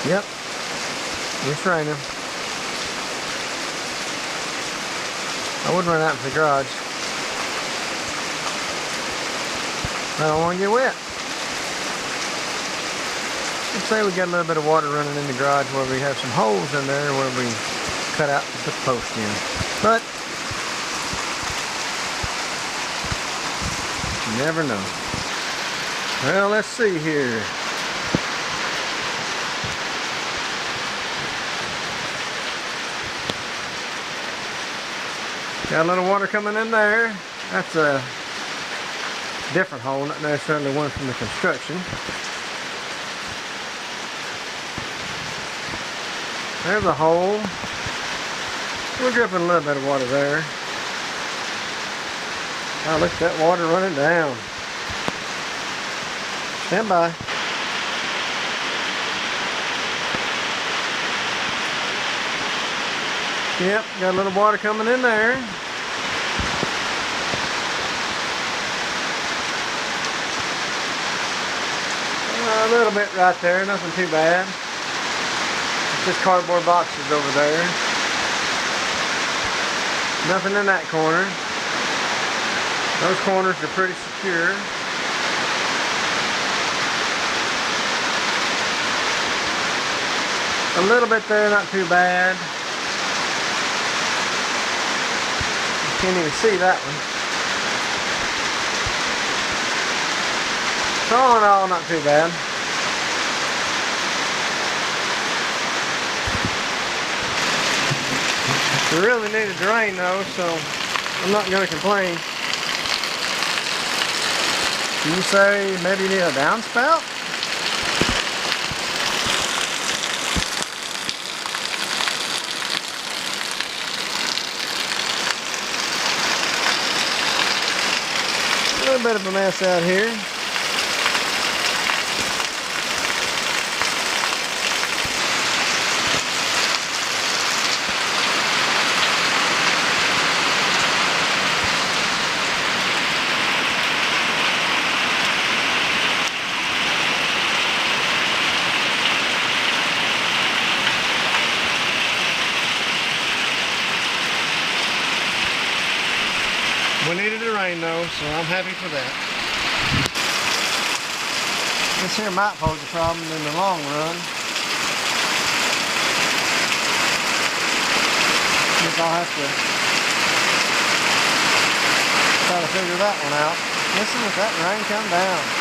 Yep, it's raining. I would run out to the garage. I don't want to get wet. Let's say we got a little bit of water running in the garage where we have some holes in there where we cut out to put the post in. But you never know. Well, let's see here. Got a little water coming in there. That's a different hole, not necessarily one from the construction. There's a hole. We're dripping a little bit of water there. Oh, look at that water running down. Stand by. Yep, got a little water coming in there. A little bit right there, nothing too bad. Just cardboard boxes over there. Nothing in that corner. Those corners are pretty secure. A little bit there, not too bad. You can't even see that one. So all in all, not too bad. We really needed to rain though, so I'm not going to complain. You say maybe you need a downspout? A little bit of a mess out here. We needed to rain though, so I'm happy for that. This here might pose a problem in the long run. Guess I'll have to try to figure that one out. Listen, if that rain come down.